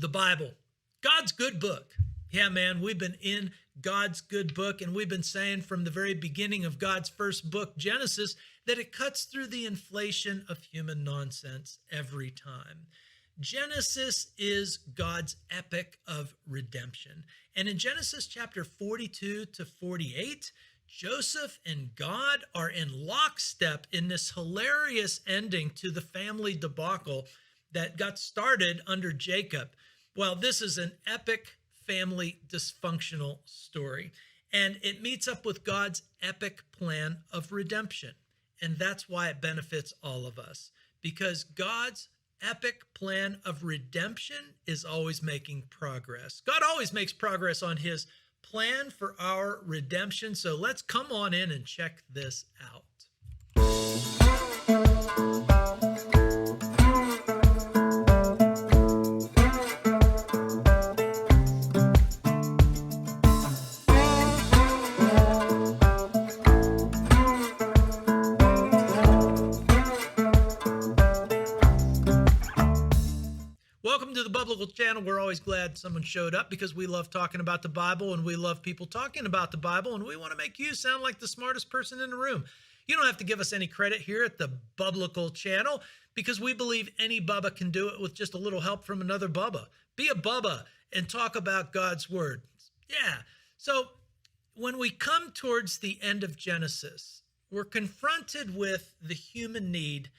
The Bible, God's good book. Yeah, man, we've been in God's good book, and we've been saying from the very beginning of God's first book, Genesis, that it cuts through the inflation of human nonsense every time. Genesis is God's epic of redemption. And in Genesis chapter 42 to 48, Joseph and God are in lockstep in this hilarious ending to the family debacle that got started under Jacob. Well, this is an epic family dysfunctional story, and it meets up with God's epic plan of redemption. And that's why it benefits all of us, because God's epic plan of redemption is always making progress. God always makes progress on his plan for our redemption. So let's come on in and check this out. Welcome to the Biblical Channel. We're always glad someone showed up because we love talking about the Bible and we love people talking about the Bible, and we want to make you sound like the smartest person in the room. You don't have to give us any credit here at the Biblical Channel because we believe any Bubba can do it with just a little help from another Bubba. Be a Bubba and talk about God's Word. Yeah. So when we come towards the end of Genesis, we're confronted with the human need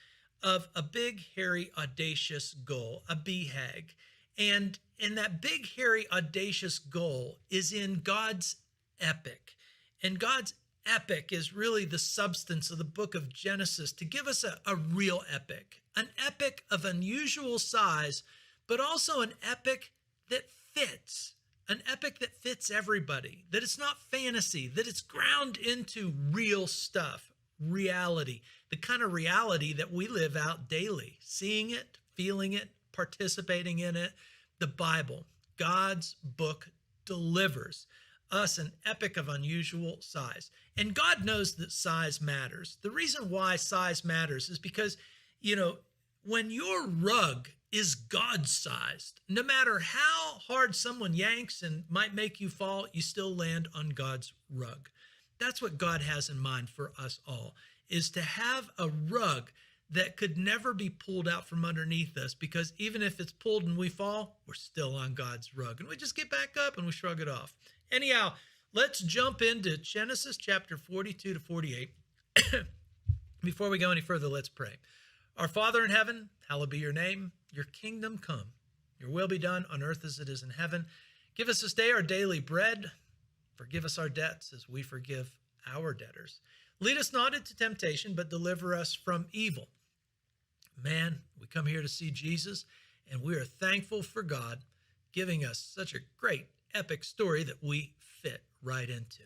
of a big, hairy, audacious goal, a BHAG. And that big, hairy, audacious goal is in God's epic. And God's epic is really the substance of the book of Genesis to give us a real epic, an epic of unusual size, but also an epic that fits everybody, that it's not fantasy, that it's ground into real stuff. Reality, the kind of reality that we live out daily, seeing it, feeling it, participating in it. The Bible, God's book, delivers us an epic of unusual size. And God knows that size matters. The reason why size matters is because, when your rug is God-sized, no matter how hard someone yanks and might make you fall, you still land on God's rug. That's what God has in mind for us all, is to have a rug that could never be pulled out from underneath us, because even if it's pulled and we fall, we're still on God's rug. And we just get back up and we shrug it off. Anyhow, let's jump into Genesis chapter 42 to 48. Before we go any further, let's pray. Our Father in heaven, hallowed be your name. Your kingdom come. Your will be done on earth as it is in heaven. Give us this day our daily bread. Forgive us our debts as we forgive our debtors. Lead us not into temptation, but deliver us from evil. Man, we come here to see Jesus, and we are thankful for God giving us such a great, epic story that we fit right into.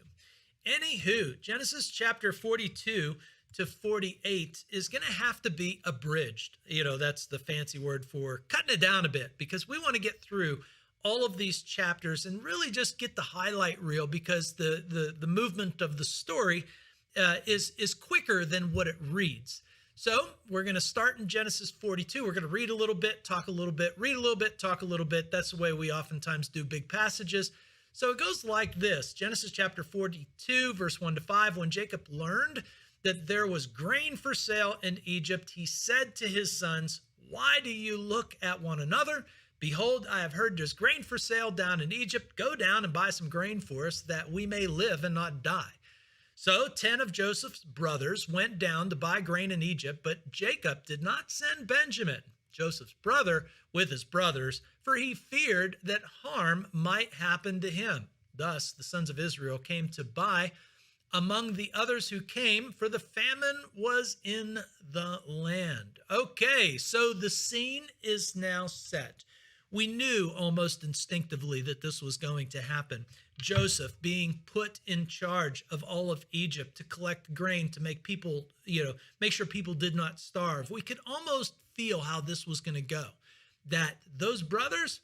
Anywho, Genesis chapter 42 to 48 is going to have to be abridged. That's the fancy word for cutting it down a bit, because we want to get through all of these chapters and really just get the highlight reel, because the movement of the story is quicker than what it reads. So we're going to start in Genesis 42. We're going to read a little bit, talk a little bit, read a little bit, talk a little bit. That's the way we oftentimes do big passages. So it goes like this. Genesis chapter 42, verse 1 to 5. When Jacob learned that there was grain for sale in Egypt, he said to his sons, "Why do you look at one another? Behold, I have heard there's grain for sale down in Egypt. Go down and buy some grain for us, that we may live and not die." So 10 of Joseph's brothers went down to buy grain in Egypt, but Jacob did not send Benjamin, Joseph's brother, with his brothers, for he feared that harm might happen to him. Thus the sons of Israel came to buy among the others who came, for the famine was in the land. Okay, so the scene is now set. We knew almost instinctively that this was going to happen. Joseph being put in charge of all of Egypt to collect grain to make people, make sure people did not starve. We could almost feel how this was going to go. That those brothers,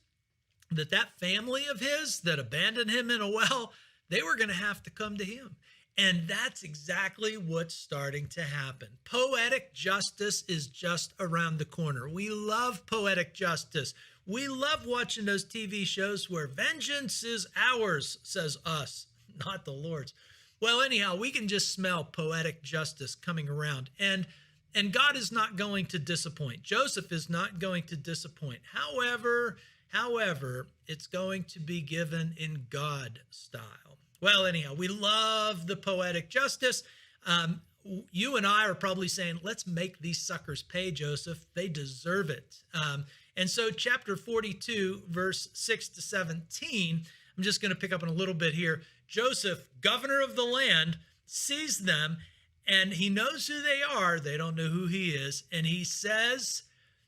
that family of his that abandoned him in a well, they were going to have to come to him. And that's exactly what's starting to happen. Poetic justice is just around the corner. We love poetic justice. We love watching those TV shows where vengeance is ours, says us, not the Lord's. Well, anyhow, we can just smell poetic justice coming around. And God is not going to disappoint. Joseph is not going to disappoint. However, it's going to be given in God style. Well, anyhow, we love the poetic justice. You and I are probably saying, let's make these suckers pay, Joseph. They deserve it. And so chapter 42, verse 6 to 17, I'm just going to pick up on a little bit here. Joseph, governor of the land, sees them, and he knows who they are. They don't know who he is. And he says,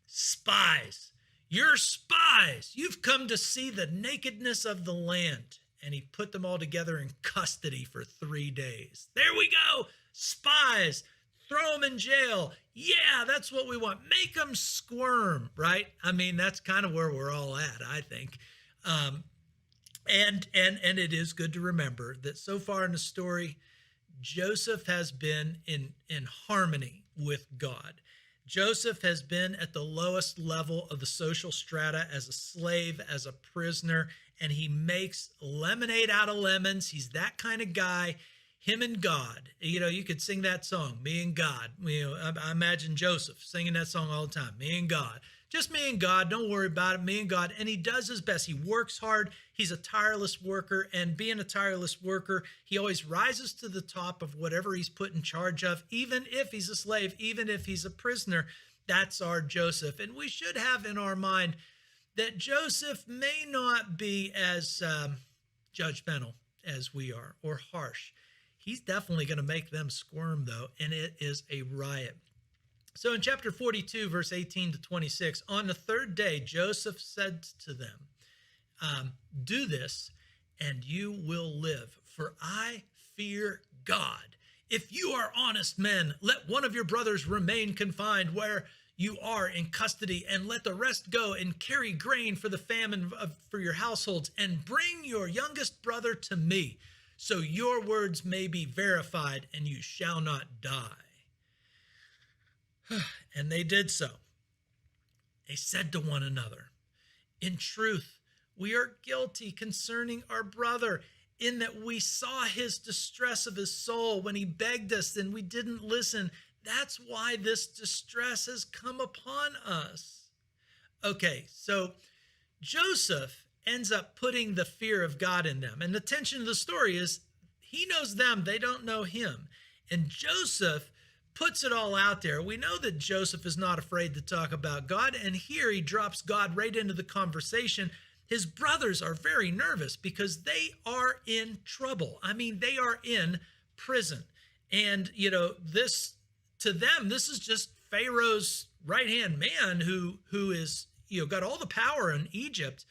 spies, you're spies. You've come to see the nakedness of the land. And he put them all together in custody for 3 days. There we go. Spies. Throw them in jail. Yeah, that's what we want. Make them squirm, right? I mean, that's kind of where we're all at, I think. And it is good to remember that so far in the story, Joseph has been in harmony with God. Joseph has been at the lowest level of the social strata as a slave, as a prisoner, and he makes lemonade out of lemons. He's that kind of guy. Him and God. You know, you could sing that song, Me and God. You know, I imagine Joseph singing that song all the time, Me and God. Just me and God. Don't worry about it. Me and God. And he does his best. He works hard. He's a tireless worker. And being a tireless worker, he always rises to the top of whatever he's put in charge of, even if he's a slave, even if he's a prisoner. That's our Joseph. And we should have in our mind that Joseph may not be as judgmental as we are, or harsh. He's definitely going to make them squirm, though, and it is a riot. So in chapter 42, verse 18 to 26, on the third day, Joseph said to them, do this, and you will live, for I fear God. If you are honest men, let one of your brothers remain confined where you are in custody, and let the rest go and carry grain for the famine for your households, and bring your youngest brother to me, so your words may be verified, and you shall not die. And they did so. They said to one another, in truth, we are guilty concerning our brother, in that we saw his distress of his soul when he begged us, and we didn't listen. That's why this distress has come upon us. Okay, so Joseph ends up putting the fear of God in them. And the tension of the story is he knows them, they don't know him. And Joseph puts it all out there. We know that Joseph is not afraid to talk about God, and here he drops God right into the conversation. His brothers are very nervous because they are in trouble. I mean, they are in prison. And, you know, this, to them, this is just Pharaoh's right-hand man who is, you know, got all the power in Egypt.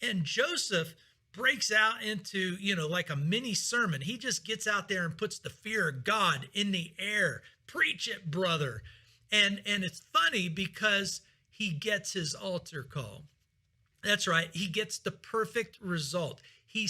And Joseph breaks out into, you know, like a mini sermon. He just gets out there and puts the fear of God in the air. Preach it, brother. And it's funny because he gets his altar call. That's right. He gets the perfect result. He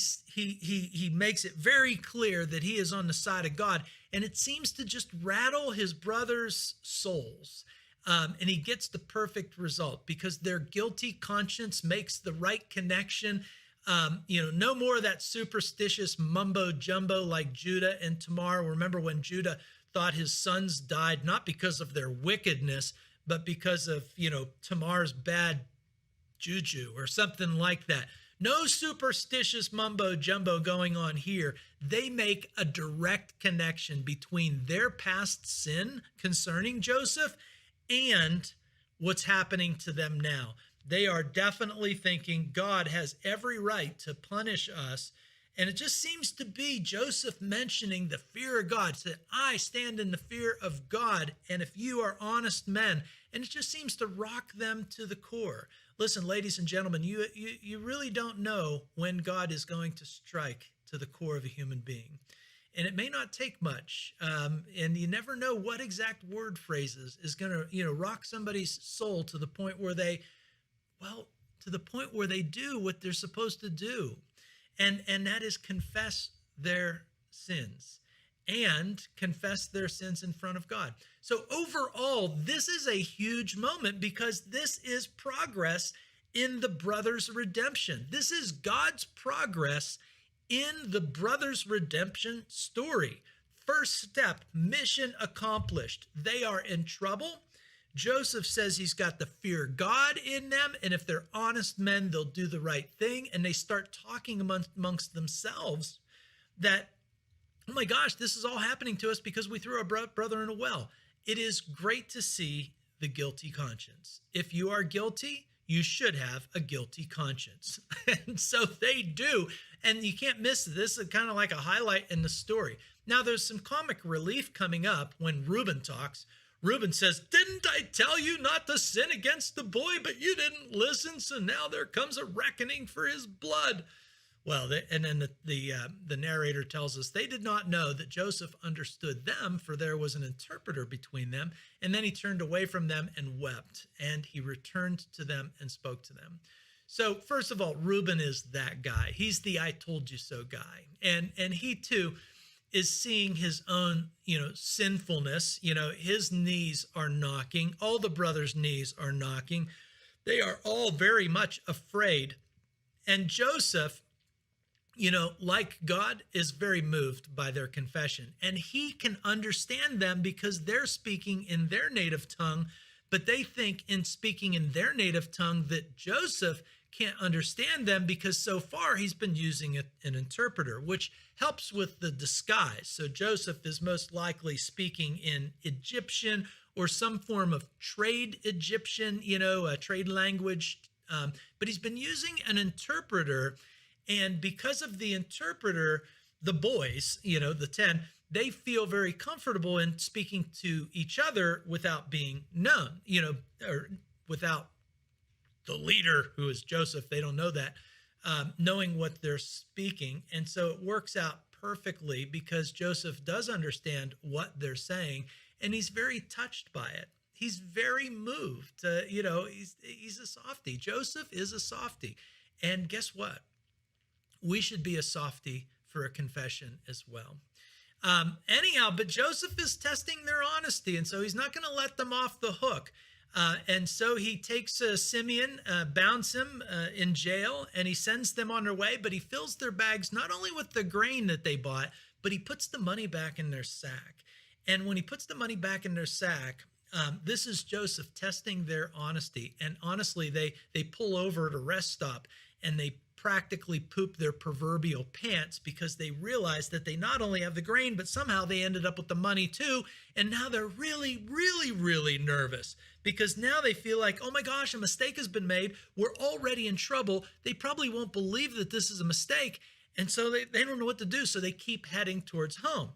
makes it very clear that he is on the side of God, and it seems to just rattle his brothers' souls. And he gets the perfect result because their guilty conscience makes the right connection. No more of that superstitious mumbo jumbo like Judah and Tamar. Remember when Judah thought his sons died, not because of their wickedness, but because of, Tamar's bad juju or something like that. No superstitious mumbo jumbo going on here. They make a direct connection between their past sin concerning Joseph and what's happening to them now. They are definitely thinking God has every right to punish us. And it just seems to be Joseph mentioning the fear of God. Said, I stand in the fear of God, and if you are honest men. And it just seems to rock them to the core. Listen, ladies and gentlemen, you really don't know when God is going to strike to the core of a human being. And it may not take much. And you never know what exact word phrases is going to, rock somebody's soul to the point where they do what they're supposed to do. And that is confess their sins and confess their sins in front of God. So overall, this is a huge moment because this is progress in the brothers' redemption. This is God's progress in the brothers' redemption story. First step, mission accomplished. They are in trouble. Joseph says he's got the fear of God in them, and if they're honest men, they'll do the right thing. And they start talking amongst themselves that, oh my gosh, this is all happening to us because we threw our brother in a well. It is great to see the guilty conscience. If you are guilty, you should have a guilty conscience. And so they do. And you can't miss this. This is kind of like a highlight in the story. Now, there's some comic relief coming up when Reuben talks. Reuben says, didn't I tell you not to sin against the boy, but you didn't listen, so now there comes a reckoning for his blood. Well, and then the narrator tells us they did not know that Joseph understood them, for there was an interpreter between them. And then he turned away from them and wept, and he returned to them and spoke to them. So first of all, Reuben is that guy. He's the I told you so guy. And he too is seeing his own, sinfulness. His knees are knocking. All the brothers' knees are knocking. They are all very much afraid. And Joseph, like God, is very moved by their confession. And he can understand them because they're speaking in their native tongue, but they think in speaking in their native tongue that Joseph can't understand them because so far he's been using an interpreter, which helps with the disguise. So Joseph is most likely speaking in Egyptian or some form of trade Egyptian, a trade language. But he's been using an interpreter. And because of the interpreter, the boys, the 10, they feel very comfortable in speaking to each other without being known, or without the leader, who is Joseph. They don't know that, knowing what they're speaking. And so it works out perfectly because Joseph does understand what they're saying, and he's very touched by it. He's very moved. He's a softie. Joseph is a softie. And guess what? We should be a softie for a confession as well. But Joseph is testing their honesty, and so he's not going to let them off the hook. And so he takes Simeon, bounds him in jail, and he sends them on their way, but he fills their bags not only with the grain that they bought, but he puts the money back in their sack. And when he puts the money back in their sack, this is Joseph testing their honesty. And honestly, they pull over at a rest stop, and they practically poop their proverbial pants because they realize that they not only have the grain, but somehow they ended up with the money too. And now they're really, really, really nervous because now they feel like, oh my gosh, a mistake has been made. We're already in trouble. They probably won't believe that this is a mistake. And so they don't know what to do. So they keep heading towards home.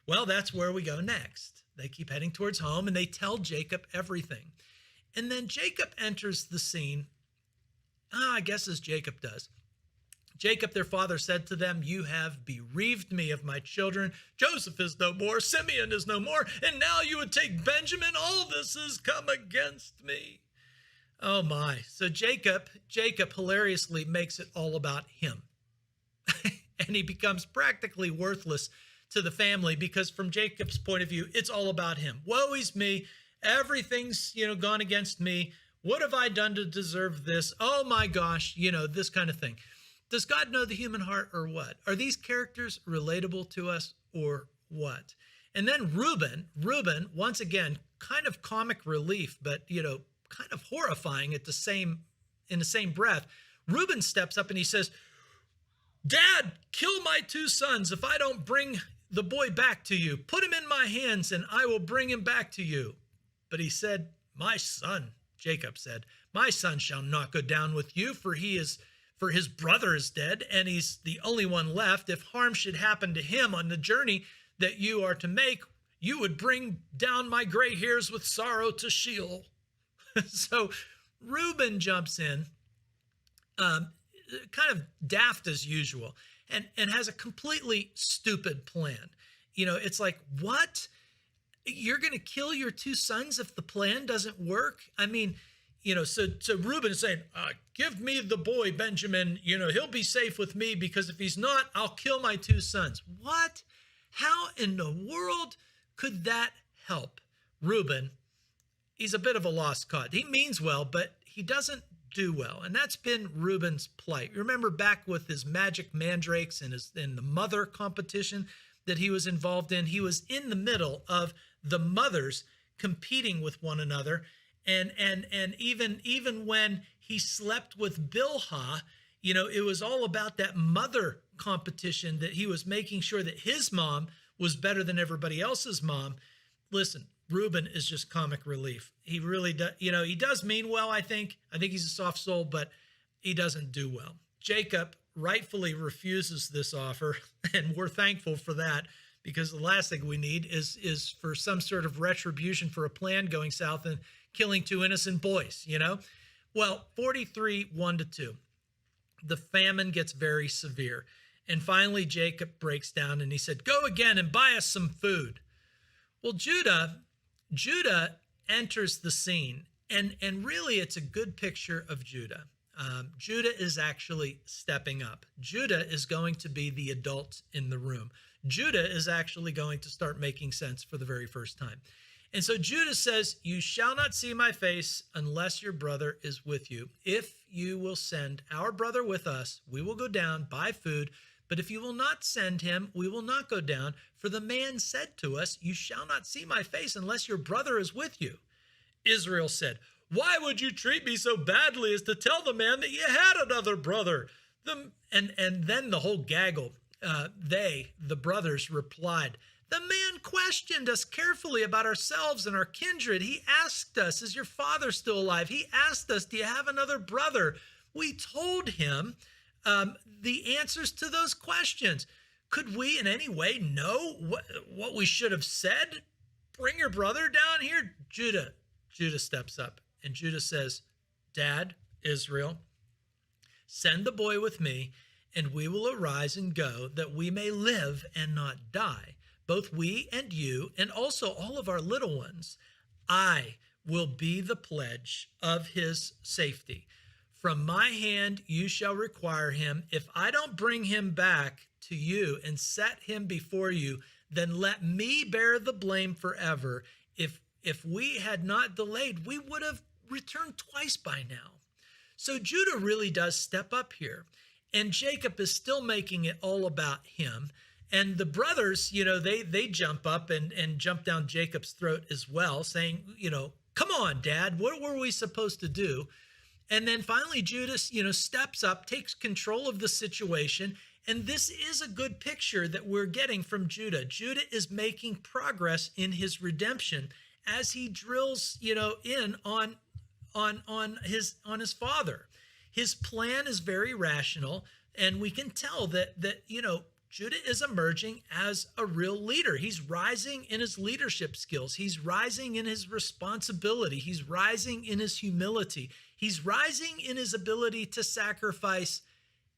Well, that's where we go next. They keep heading towards home and they tell Jacob everything. And then Jacob enters the scene, I guess as Jacob does. Jacob, their father, said to them, you have bereaved me of my children. Joseph is no more. Simeon is no more. And now you would take Benjamin. All this has come against me. Oh my. So Jacob hilariously makes it all about him. And he becomes practically worthless to the family because from Jacob's point of view, it's all about him. Woe is me. Everything's, gone against me. What have I done to deserve this? Oh my gosh, this kind of thing. Does God know the human heart or what? Are these characters relatable to us or what? And then Reuben, once again, kind of comic relief, but, kind of horrifying in the same breath. Reuben steps up and he says, Dad, kill my 2 sons if I don't bring the boy back to you. Put him in my hands and I will bring him back to you. But he said, my son, Jacob said, my son shall not go down with you, for his brother is dead, and he's the only one left. If harm should happen to him on the journey that you are to make, you would bring down my gray hairs with sorrow to Sheol. So Reuben jumps in, kind of daft as usual, and has a completely stupid plan. It's like, what? You're going to kill your 2 sons if the plan doesn't work? I mean, so Reuben is saying, give me the boy, Benjamin. He'll be safe with me because if he's not, I'll kill my 2 sons. What? How in the world could that help Reuben? He's a bit of a lost cause. He means well, but he doesn't do well. And that's been Reuben's plight. Remember back with his magic mandrakes and the mother competition that he was involved in, he was in the middle of the mothers competing with one another. And even when he slept with Bilhah, it was all about that mother competition, that he was making sure that his mom was better than everybody else's mom. Listen, Reuben is just comic relief. He really does, he does mean well, I think. I think he's a soft soul, but he doesn't do well. Jacob rightfully refuses this offer, and we're thankful for that, because the last thing we need is for some sort of retribution for a plan going south and killing two innocent boys, Well, 43, 1-2. The famine gets very severe. And finally, Jacob breaks down and he said, "Go again and buy us some food." Well, Judah enters the scene, and really it's a good picture of Judah. Judah is actually stepping up. Judah is going to be the adult in the room. Judah is actually going to start making sense for the very first time. And so Judah says, "You shall not see my face unless your brother is with you. If you will send our brother with us, we will go down, buy food. But if you will not send him, we will not go down. For the man said to us, You shall not see my face unless your brother is with you." Israel said, "Why would you treat me so badly as to tell the man that you had another brother?" And then the whole gaggle, the brothers replied, "The man questioned us carefully about ourselves and our kindred. He asked us, 'Is your father still alive?' He asked us, 'Do you have another brother?' We told him the answers to those questions. Could we in any way know what we should have said? Bring your brother down here." Judah steps up, and Judah says, "Dad, Israel, send the boy with me, and we will arise and go, that we may live and not die, both we and you, and also all of our little ones. I will be the pledge of his safety. From my hand you shall require him. If I don't bring him back to you and set him before you, then let me bear the blame forever. If we had not delayed, we would have returned twice by now." So Judah really does step up here. And Jacob is still making it all about him. And the brothers, they jump up and jump down Jacob's throat as well, saying, "Come on, Dad, what were we supposed to do?" And then finally, Judah, steps up, takes control of the situation. And this is a good picture that we're getting from Judah. Judah is making progress in his redemption as he drills, in on his father. His plan is very rational, and we can tell that Judah is emerging as a real leader. He's rising in his leadership skills. He's rising in his responsibility. He's rising in his humility. He's rising in his ability to sacrifice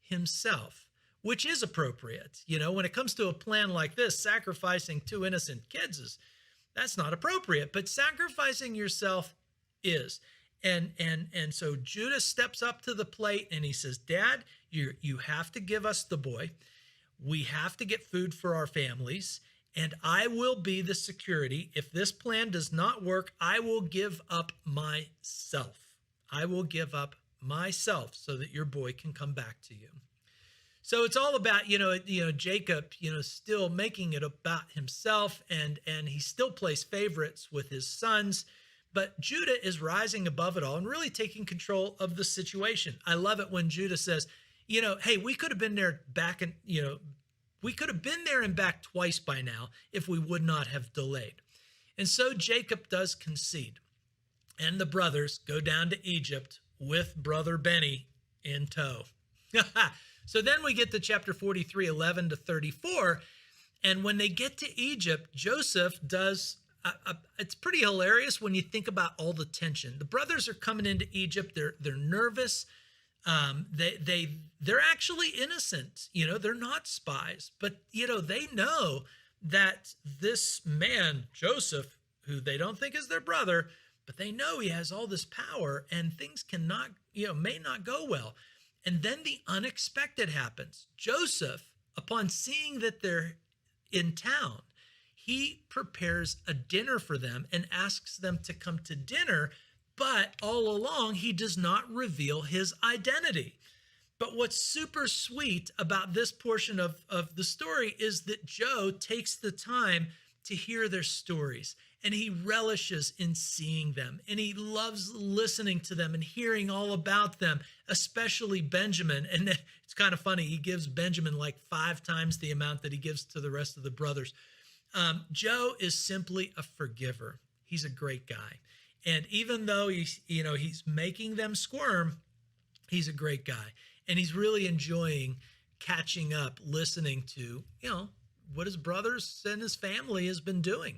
himself, which is appropriate. When it comes to a plan like this, sacrificing two innocent kids that's not appropriate, but sacrificing yourself is. And so Judah steps up to the plate and he says, "Dad, you have to give us the boy. We have to get food for our families, and I will be the security. If this plan does not work, I will give up myself. I will give up myself so that your boy can come back to you." So it's all about, Jacob, still making it about himself, and he still plays favorites with his sons. But Judah is rising above it all and really taking control of the situation. I love it when Judah says, "Hey, we could have been there we could have been there and back twice by now if we would not have delayed." And so Jacob does concede. And the brothers go down to Egypt with brother Benny in tow. So then we get to chapter 43, 11-34. And when they get to Egypt, Joseph does, it's pretty hilarious when you think about all the tension. The brothers are coming into Egypt. They're nervous. They're actually innocent. They're not spies. But, they know that this man, Joseph, who they don't think is their brother, but they know he has all this power and things cannot, may not go well. And then the unexpected happens. Joseph, upon seeing that they're in town, he prepares a dinner for them and asks them to come to dinner, but all along, he does not reveal his identity. But what's super sweet about this portion of the story is that Joe takes the time to hear their stories, and he relishes in seeing them, and he loves listening to them and hearing all about them, especially Benjamin. And it's kind of funny. He gives Benjamin like 5 times the amount that he gives to the rest of the brothers. Joe is simply a forgiver. He's a great guy. And even though he's making them squirm, he's a great guy. And he's really enjoying catching up, listening to, what his brothers and his family has been doing.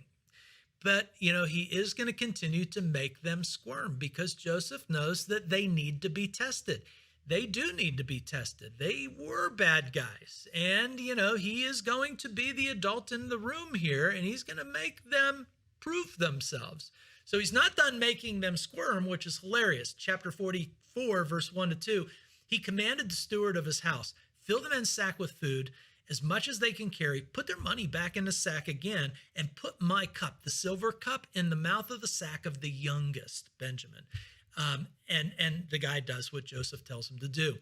But, he is going to continue to make them squirm because Joseph knows that they need to be tested. They do need to be tested. They were bad guys. And, he is going to be the adult in the room here, and he's going to make them prove themselves. So he's not done making them squirm, which is hilarious. Chapter 44, verse 1-2, he commanded the steward of his house, fill the men's sack with food, as much as they can carry, put their money back in the sack again, and put my cup, the silver cup, in the mouth of the sack of the youngest, Benjamin. And the guy does what Joseph tells him to do.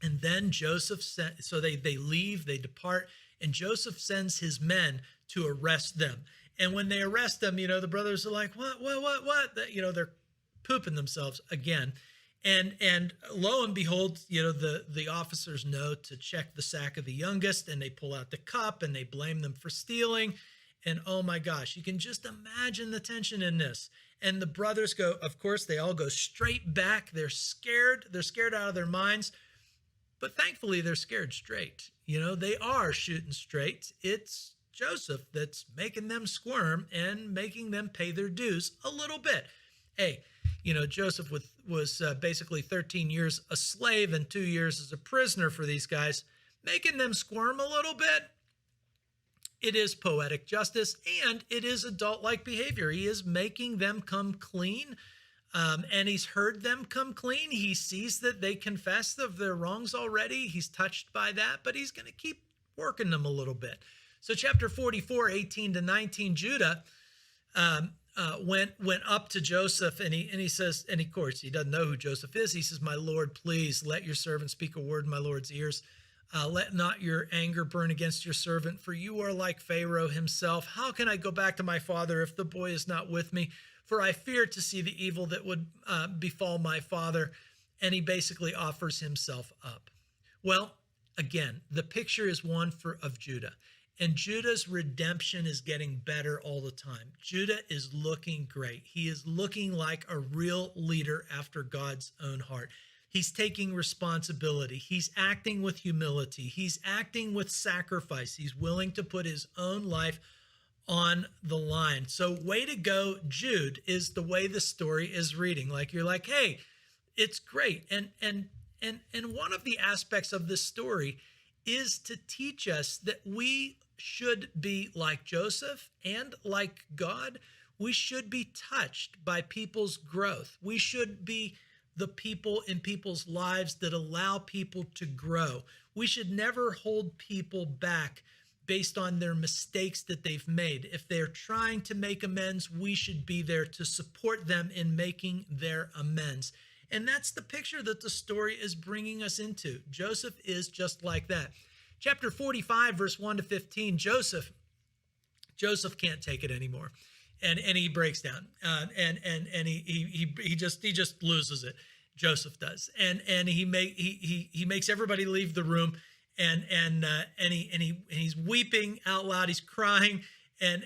And then Joseph so they leave, they depart, and Joseph sends his men to arrest them. And when they arrest them, the brothers are like, what? They're pooping themselves again. And lo and behold, the officers know to check the sack of the youngest, and they pull out the cup and they blame them for stealing. And oh my gosh, you can just imagine the tension in this. And the brothers go, of course, they all go straight back. They're scared. They're scared out of their minds. But thankfully, they're scared straight. They are shooting straight. It's Joseph that's making them squirm and making them pay their dues a little bit. Hey, Joseph was basically 13 years a slave and 2 years as a prisoner for these guys, making them squirm a little bit. It is poetic justice, and it is adult-like behavior. He is making them come clean, and he's heard them come clean. He sees that they confess of their wrongs already. He's touched by that, but he's going to keep working them a little bit. So chapter 44, 18-19, Judah went up to Joseph, and he says, and of course, he doesn't know who Joseph is. He says, my Lord, please let your servant speak a word in my Lord's ears. Let not your anger burn against your servant, for you are like Pharaoh himself. How can I go back to my father if the boy is not with me? For I fear to see the evil that would befall my father. And he basically offers himself up. Well, again, the picture is one of Judah. And Judah's redemption is getting better all the time. Judah is looking great. He is looking like a real leader after God's own heart. He's taking responsibility. He's acting with humility. He's acting with sacrifice. He's willing to put his own life on the line. So way to go, Jude, is the way the story is reading. Like you're like, hey, it's great. And one of the aspects of this story is to teach us that we should be like Joseph and like God. We should be touched by people's growth. We should be the people in people's lives that allow people to grow. We should never hold people back based on their mistakes that they've made. If they're trying to make amends, we should be there to support them in making their amends. And that's the picture that the story is bringing us into. Joseph is just like that. Chapter 45, verse 1-15, Joseph can't take it anymore. And he breaks down, and he just loses it. Joseph does, and he makes everybody leave the room, and he's weeping out loud. He's crying, and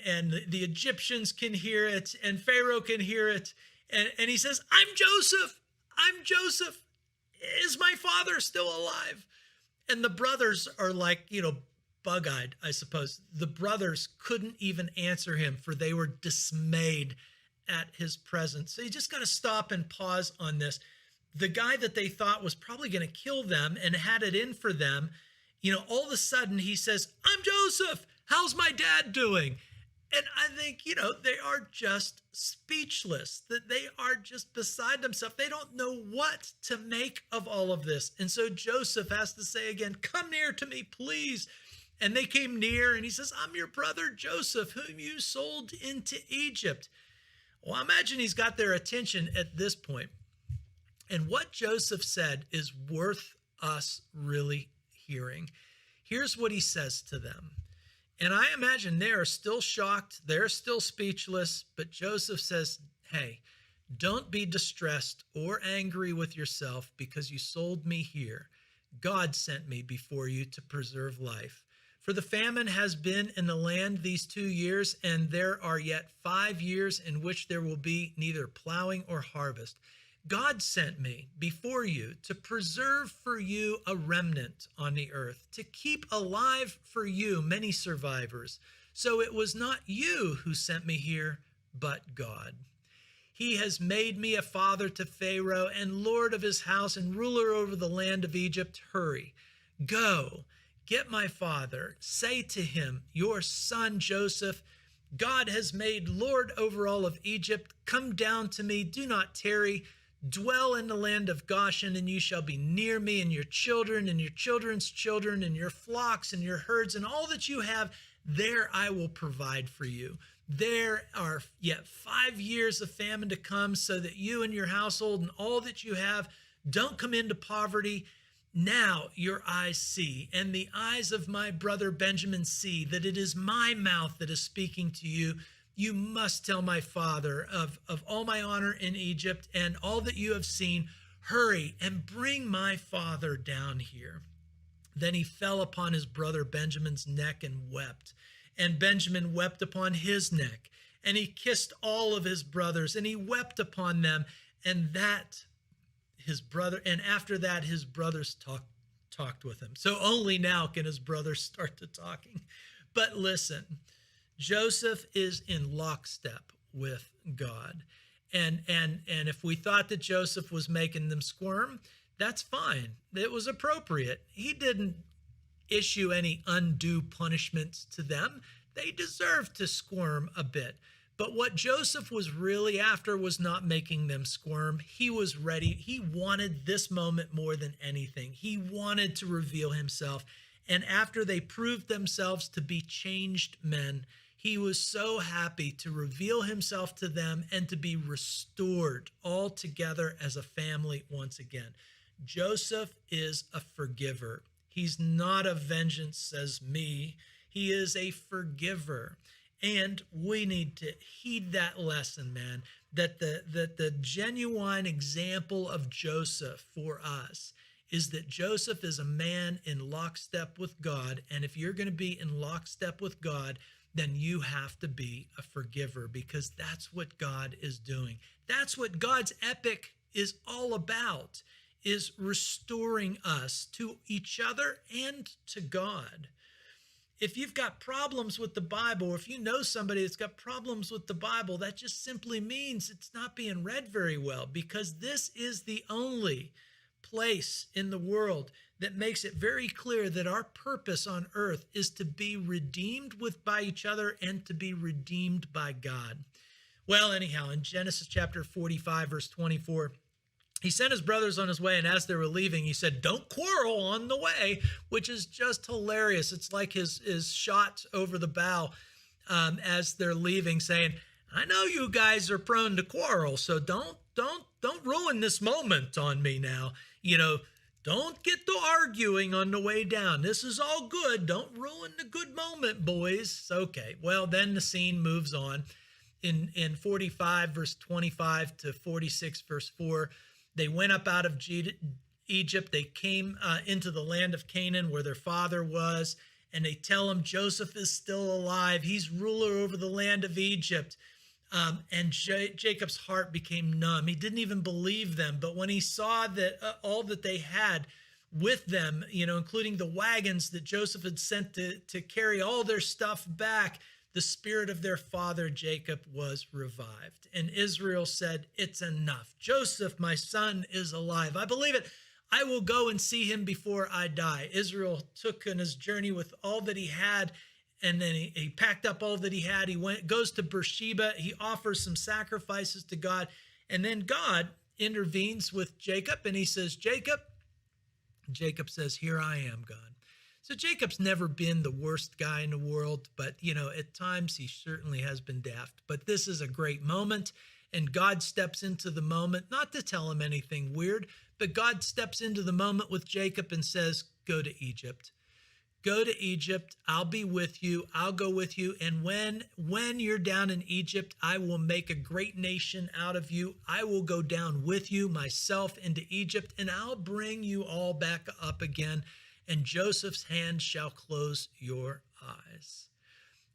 the Egyptians can hear it, and Pharaoh can hear it, and he says, "I'm Joseph. I'm Joseph. Is my father still alive?" And the brothers are like, bug-eyed, I suppose. The brothers couldn't even answer him, for they were dismayed at his presence. So you just got to stop and pause on this. The guy that they thought was probably going to kill them and had it in for them, all of a sudden he says, "I'm Joseph. How's my dad doing?" And I think, they are just speechless, that they are just beside themselves. They don't know what to make of all of this. And so Joseph has to say again, "Come near to me, please." And they came near, and he says, "I'm your brother Joseph, whom you sold into Egypt." Well, I imagine he's got their attention at this point. And what Joseph said is worth us really hearing. Here's what he says to them. And I imagine they are still shocked. They're still speechless. But Joseph says, hey, don't be distressed or angry with yourself because you sold me here. God sent me before you to preserve life. For the famine has been in the land these 2 years, and there are yet 5 years in which there will be neither plowing or harvest. God sent me before you to preserve for you a remnant on the earth, to keep alive for you many survivors. So it was not you who sent me here, but God. He has made me a father to Pharaoh and lord of his house and ruler over the land of Egypt. Hurry, go, get my father. Say to him, your son Joseph, God has made Lord over all of Egypt. Come down to me, do not tarry. Dwell in the land of Goshen, and you shall be near me, and your children and your children's children and your flocks and your herds and all that you have. There I will provide for you. There are yet 5 years of famine to come, so that you and your household and all that you have don't come into poverty. Now your eyes see, and the eyes of my brother Benjamin see, that it is my mouth that is speaking to you. You must tell my father of all my honor in Egypt and all that you have seen. Hurry and bring my father down here. Then he fell upon his brother Benjamin's neck and wept. And Benjamin wept upon his neck. And he kissed all of his brothers, and he wept upon them. And after that, his brothers talked with him. So only now can his brothers start to talking. But listen, Joseph is in lockstep with God. And if we thought that Joseph was making them squirm, that's fine. It was appropriate. He didn't issue any undue punishments to them. They deserved to squirm a bit. But what Joseph was really after was not making them squirm. He was ready. He wanted this moment more than anything. He wanted to reveal himself. And after they proved themselves to be changed men, he was so happy to reveal himself to them and to be restored all together as a family once again. Joseph is a forgiver. He's not a vengeance, says me. He is a forgiver. And we need to heed that lesson, man, that the genuine example of Joseph for us is that Joseph is a man in lockstep with God. And if you're going to be in lockstep with God, then you have to be a forgiver, because that's what God is doing. That's what God's epic is all about, is restoring us to each other and to God. If you've got problems with the Bible, or if you know somebody that's got problems with the Bible, that just simply means it's not being read very well, because this is the only place in the world that makes it very clear that our purpose on earth is to be redeemed by each other and to be redeemed by God. Well, anyhow, in Genesis chapter 45, verse 24, he sent his brothers on his way, and as they were leaving, he said, don't quarrel on the way, which is just hilarious. It's like his shot over the bow as they're leaving, saying, I know you guys are prone to quarrel, so don't ruin this moment on me now. Don't get to arguing on the way down. This is all good. Don't ruin the good moment, boys. Okay, well, then the scene moves on. In 45, verse 25 to 46, verse 4, they went up out of Egypt. They came into the land of Canaan where their father was, and they tell him Joseph is still alive. He's ruler over the land of Egypt. And Jacob's heart became numb. He didn't even believe them. But when he saw that all that they had with them, including the wagons that Joseph had sent to carry all their stuff back, the spirit of their father Jacob was revived. And Israel said, it's enough. Joseph, my son, is alive. I believe it. I will go and see him before I die. Israel took on his journey with all that he had, and then he packed up all that he had. He goes to Beersheba. He offers some sacrifices to God. And then God intervenes with Jacob, and he says, Jacob. Jacob says, here I am, God. So Jacob's never been the worst guy in the world, but, at times he certainly has been daft. But this is a great moment, and God steps into the moment, not to tell him anything weird, but God steps into the moment with Jacob and says, go to Egypt. Go to Egypt. I'll be with you. I'll go with you. And when you're down in Egypt, I will make a great nation out of you. I will go down with you myself into Egypt, and I'll bring you all back up again. And Joseph's hand shall close your eyes.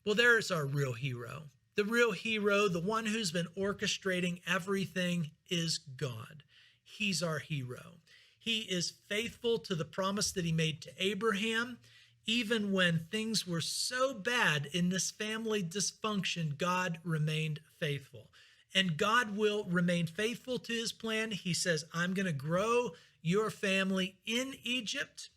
Well, there's our real hero. The real hero, the one who's been orchestrating everything, is God. He's our hero. He is faithful to the promise that he made to Abraham. Even when things were so bad in this family dysfunction, God remained faithful. And God will remain faithful to his plan. He says, I'm going to grow your family in Egypt.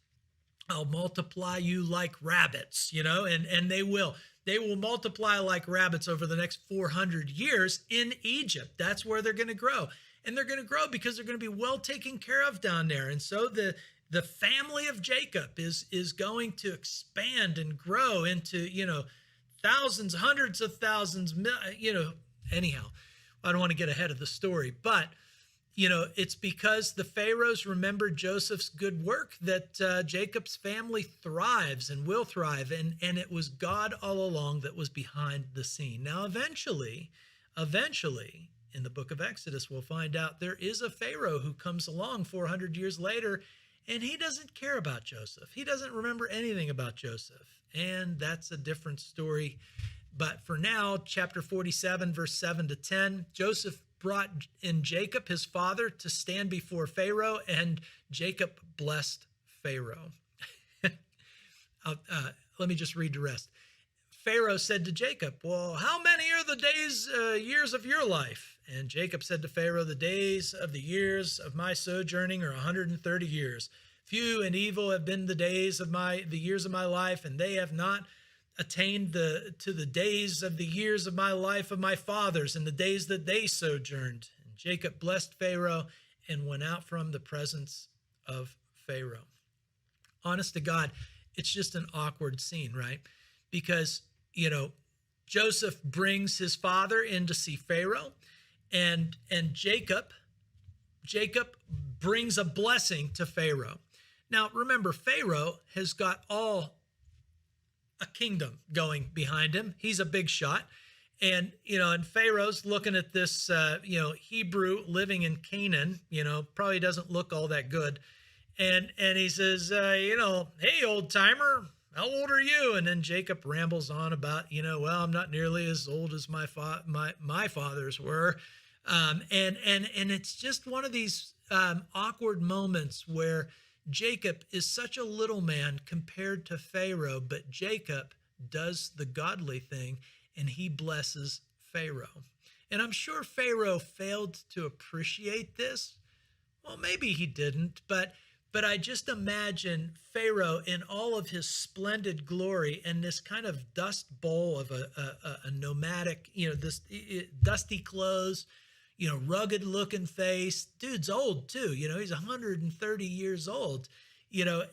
I'll multiply you like rabbits, and they will. They will multiply like rabbits over the next 400 years in Egypt. That's where they're going to grow. And they're going to grow because they're going to be well taken care of down there. And so the family of Jacob is going to expand and grow into, thousands, hundreds of thousands, anyhow, I don't want to get ahead of the story, but, it's because the Pharaohs remembered Joseph's good work that Jacob's family thrives and will thrive. And it was God all along that was behind the scene. Now, eventually, in the book of Exodus, we'll find out there is a Pharaoh who comes along 400 years later, and he doesn't care about Joseph. He doesn't remember anything about Joseph. And that's a different story. But for now, chapter 47, verse 7 to 10, Joseph brought in Jacob, his father, to stand before Pharaoh, and Jacob blessed Pharaoh. Let me just read the rest. Pharaoh said to Jacob, well, how many are the years of your life? And Jacob said to Pharaoh, the days of the years of my sojourning are 130 years. Few and evil have been the years of my life, and they have not attained to the days of the years of my life of my fathers and the days that they sojourned. And Jacob blessed Pharaoh and went out from the presence of Pharaoh. Honest to God, it's just an awkward scene, right? Because, Joseph brings his father in to see Pharaoh, and Jacob brings a blessing to Pharaoh. Now, remember, Pharaoh has got a kingdom going behind him. He's a big shot. And, and Pharaoh's looking at this, Hebrew living in Canaan, probably doesn't look all that good. And he says, hey, old timer, how old are you? And then Jacob rambles on about, well, I'm not nearly as old as my fathers were. And it's just one of these awkward moments where Jacob is such a little man compared to Pharaoh, but Jacob does the godly thing and he blesses Pharaoh. And I'm sure Pharaoh failed to appreciate this. Well, maybe he didn't, but I just imagine Pharaoh in all of his splendid glory and this kind of dust bowl of a nomadic, this dusty clothes, rugged looking face. Dude's old too. He's 130 years old,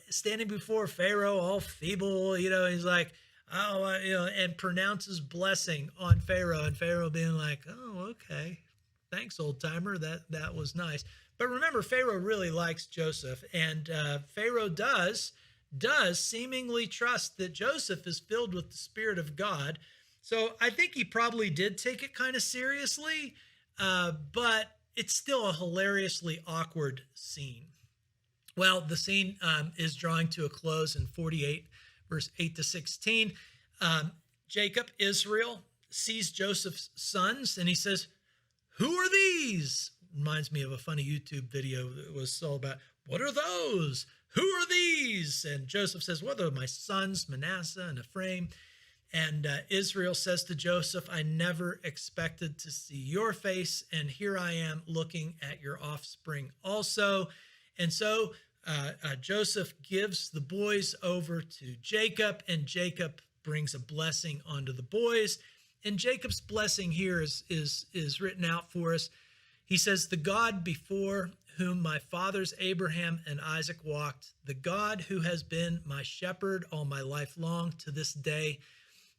standing before Pharaoh, all feeble, he's like, and pronounces blessing on Pharaoh, and Pharaoh being like, oh, okay. Thanks, old timer. That was nice. But remember, Pharaoh really likes Joseph, and Pharaoh does seemingly trust that Joseph is filled with the Spirit of God. So I think he probably did take it kind of seriously, but it's still a hilariously awkward scene. Well, the scene is drawing to a close in 48, verse 8 to 16. Jacob, Israel, sees Joseph's sons, and he says, who are these? Reminds me of a funny YouTube video that was all about, what are those? Who are these? And Joseph says, well, they're my sons, Manasseh and Ephraim. And Israel says to Joseph, I never expected to see your face, and here I am looking at your offspring also. And so Joseph gives the boys over to Jacob, and Jacob brings a blessing onto the boys. And Jacob's blessing here is written out for us. He says, the God before whom my fathers Abraham and Isaac walked, the God who has been my shepherd all my life long to this day,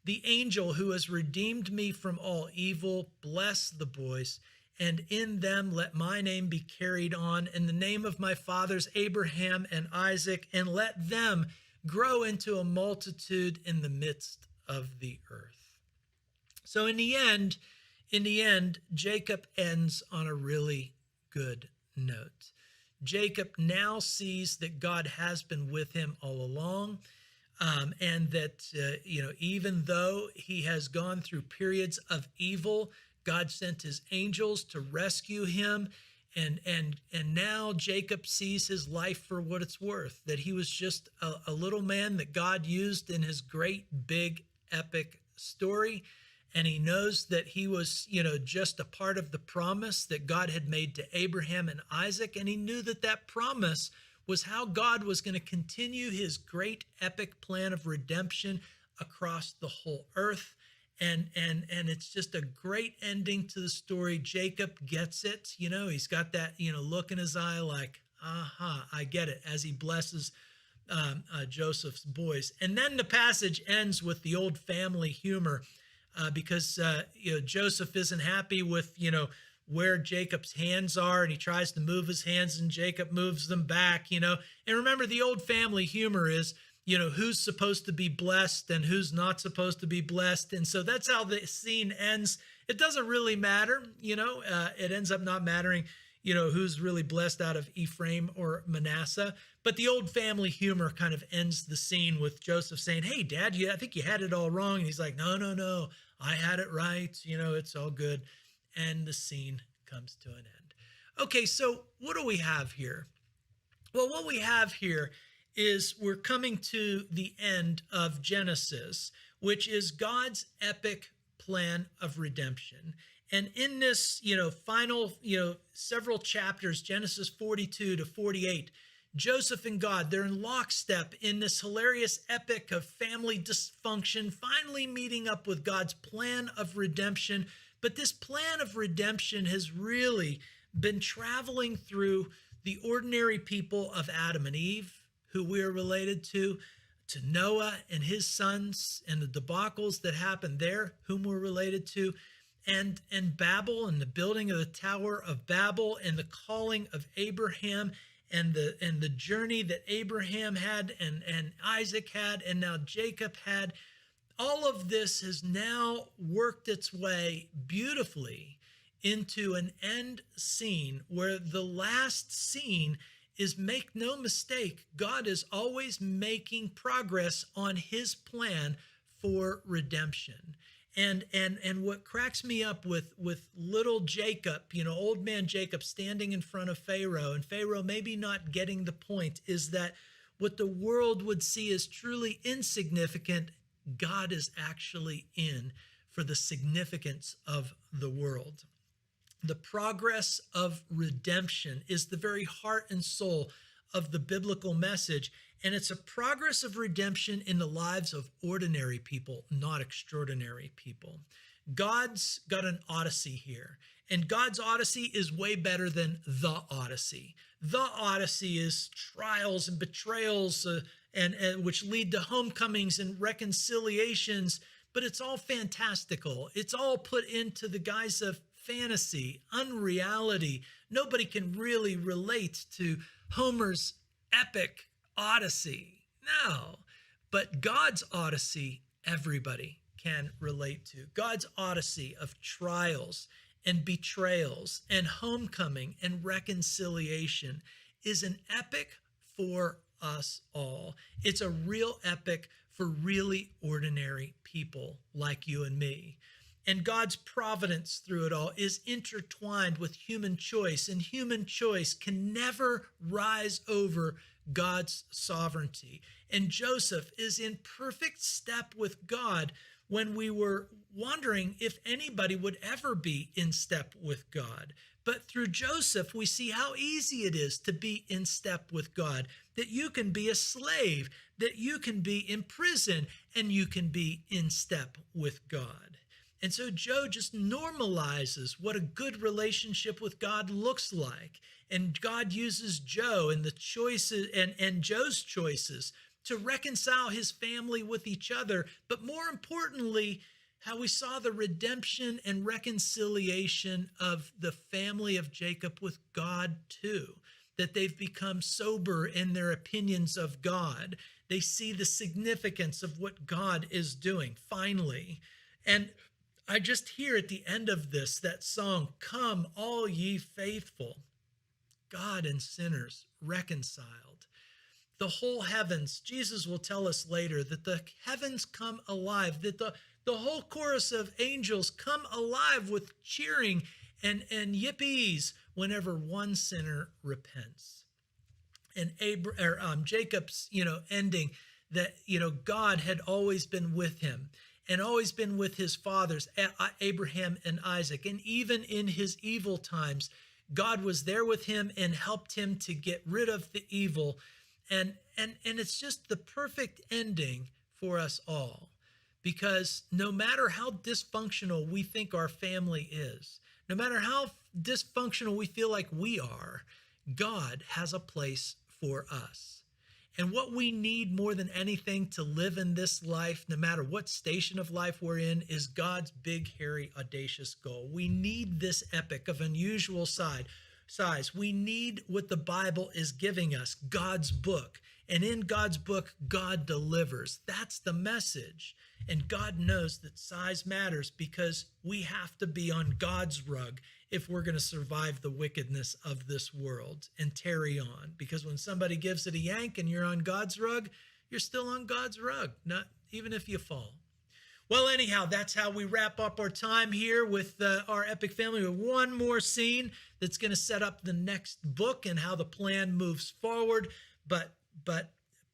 the angel who has redeemed me from all evil, bless the boys, and in them let my name be carried on in the name of my fathers Abraham and Isaac, and let them grow into a multitude in the midst of the earth. So in the end, Jacob ends on a really good note. Jacob now sees that God has been with him all along, and that even though he has gone through periods of evil, God sent his angels to rescue him, and now Jacob sees his life for what it's worth, that he was just a little man that God used in his great big epic story. And he knows that he was, just a part of the promise that God had made to Abraham and Isaac. And he knew that that promise was how God was going to continue his great epic plan of redemption across the whole earth. And it's just a great ending to the story. Jacob gets it. He's got that, look in his eye like, aha, I get it, as he blesses Joseph's boys. And then the passage ends with the old family humor. Because Joseph isn't happy with where Jacob's hands are, and he tries to move his hands, and Jacob moves them back. And remember, the old family humor is who's supposed to be blessed and who's not supposed to be blessed, and so that's how the scene ends. It doesn't really matter, it ends up not mattering who's really blessed out of Ephraim or Manasseh. But the old family humor kind of ends the scene with Joseph saying, "Hey, Dad, I think you had it all wrong." And he's like, no, I had it right. It's all good. And the scene comes to an end. Okay, so what do we have here? Well, what we have here is we're coming to the end of Genesis, which is God's epic plan of redemption. And in this, final, several chapters, Genesis 42 to 48, Joseph and God, they're in lockstep in this hilarious epic of family dysfunction, finally meeting up with God's plan of redemption. But this plan of redemption has really been traveling through the ordinary people of Adam and Eve, who we are related to Noah and his sons, and the debacles that happened there, whom we're related to, and Babel, and the building of the Tower of Babel, and the calling of Abraham, and the journey that Abraham had, and Isaac had, and now Jacob had. All of this has now worked its way beautifully into an end scene where the last scene is, make no mistake, God is always making progress on his plan for redemption. And what cracks me up with little Jacob, old man Jacob standing in front of Pharaoh, and Pharaoh maybe not getting the point, is that what the world would see as truly insignificant, God is actually in for the significance of the world. The progress of redemption is the very heart and soul of the biblical message. And it's a progress of redemption in the lives of ordinary people, not extraordinary people. God's got an odyssey here. And God's odyssey is way better than the Odyssey. The Odyssey is trials and betrayals, and which lead to homecomings and reconciliations. But it's all fantastical. It's all put into the guise of fantasy, unreality. Nobody can really relate to Homer's epic Odyssey. No, but God's Odyssey, everybody can relate to. God's Odyssey of trials and betrayals and homecoming and reconciliation is an epic for us all. It's a real epic for really ordinary people like you and me. And God's providence through it all is intertwined with human choice, and human choice can never rise over God's sovereignty. And Joseph is in perfect step with God when we were wondering if anybody would ever be in step with God. But through Joseph, we see how easy it is to be in step with God, that you can be a slave, that you can be in prison, and you can be in step with God. And so Joe just normalizes what a good relationship with God looks like. And God uses Joe and the choices and Joe's choices to reconcile his family with each other. But more importantly, how we saw the redemption and reconciliation of the family of Jacob with God too, that they've become sober in their opinions of God. They see the significance of what God is doing, finally. And I just hear at the end of this, that song, "Come, all ye faithful, God and sinners reconciled." The whole heavens, Jesus will tell us later that the heavens come alive, that the whole chorus of angels come alive with cheering and yippies whenever one sinner repents. And Jacob's, ending that, God had always been with him and always been with his fathers, Abraham and Isaac. And even in his evil times, God was there with him and helped him to get rid of the evil. And it's just the perfect ending for us all, because no matter how dysfunctional we think our family is, no matter how dysfunctional we feel like we are, God has a place for us. And what we need more than anything to live in this life, no matter what station of life we're in, is God's big, hairy, audacious goal. We need this epic of unusual size. We need what the Bible is giving us, God's book. And in God's book, God delivers. That's the message. And God knows that size matters, because we have to be on God's rug if we're going to survive the wickedness of this world and tarry on. Because when somebody gives it a yank and you're on God's rug, you're still on God's rug, not even if you fall. Well, anyhow, that's how we wrap up our time here with our epic family, with one more scene that's going to set up the next book and how the plan moves forward. But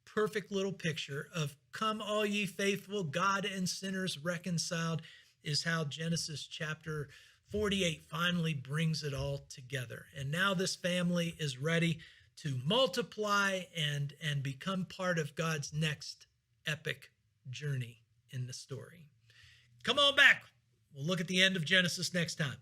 perfect little picture of "Come all ye faithful, God and sinners reconciled" is how Genesis chapter 48 finally brings it all together. And now this family is ready to multiply and become part of God's next epic journey in the story. Come on back. We'll look at the end of Genesis next time.